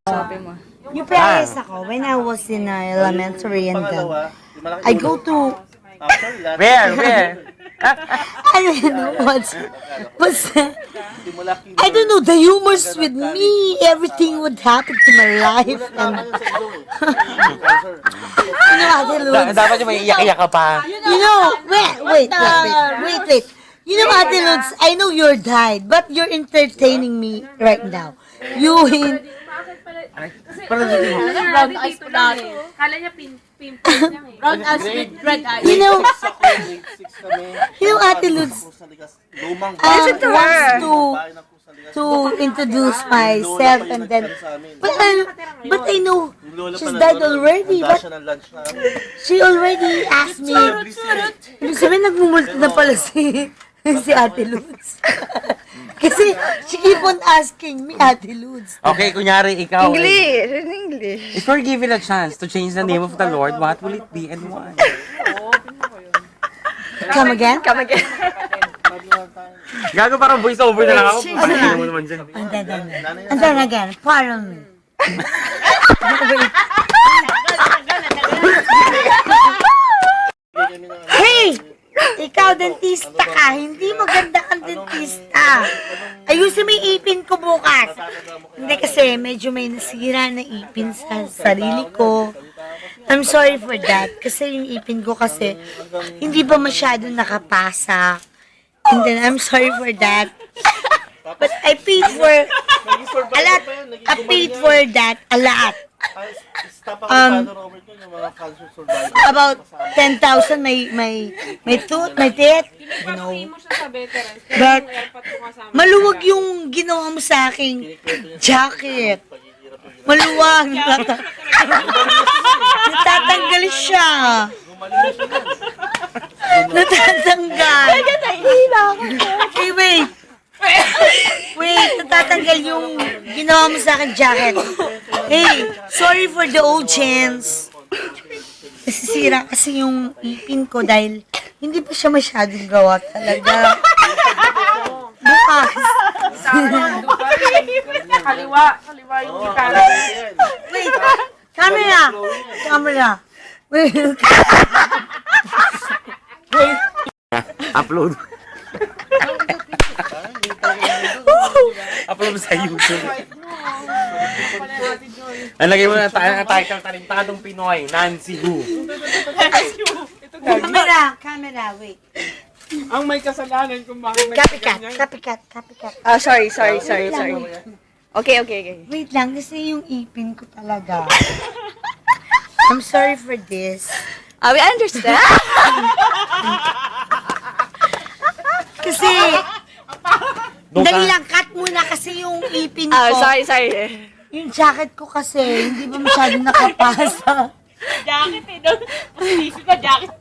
Sabi mo. Yung parehas ako, when I was in elementary and then, I go to, Where? I don't know what's I don't know, the humors with me, everything would happen to my life. And, you know, Ate Luz, Dapat yung may iyak-iyak ka pa. you know, wait. You know, Ate Luz, I know you're died, but you're entertaining me right now. You in, Brown eyes ko lang eh. Kala niya pimples niya eh. Brown eyes with red eyes. you know, Ate Luz, I want to introduce myself and then, but I know she's died already. But she already asked me. Ibig sabihin, nagmumulto na pala si Ate Luz. Kasi she keep on asking me, Ate Luz. Okay, kunyari ikaw. English. If you're given a chance to change the name of the Lord, what will it be and why? Come again? Gago parang voice over na lang ako. Change Paano na. mo naman dyan? And then again, pardon me. Hey! Ikaw, dentista ka. Hindi maganda kang dentista. Ayusin mo yung ipin ko bukas. Hindi kasi medyo may nasira na ipin sa sarili ko. I'm sorry for that. Kasi yung ipin ko kasi hindi pa masyado nakapasa. And then I'm sorry for that. But I paid for a lot. I paid for that a lot. About 10,000 may tooth, may teeth, you know. But maluwag yung ginawa mo sa aking jacket. Maluwag. Natatanggal siya. Natatanggal. Hey, wait. Wait, natatanggal yung ginawa mo sa akin jacket. Hey, sorry for the old chance. Nasisira kasi yung ipin ko dahil hindi pa siya masyadong gawa talaga. Bukas. Kaliwa yung gitara. Wait, camera. Wait. Upload. Upload mo sa YouTube. Ang lagay mo na title, Talentadong Pinoy, Nancy Hu. Camera, wait. Ang may kasalanan kung bakit Copycat. Sorry. Okay. Wait lang, kasi yung ipin ko talaga. I'm sorry for this. We understand. Kasi, dali lang, cut muna kasi yung ipin ko. Sorry. Yung jacket ko kasi, hindi ba masyadong nakapasa. Jacket eh. Kasi isip ka jacket.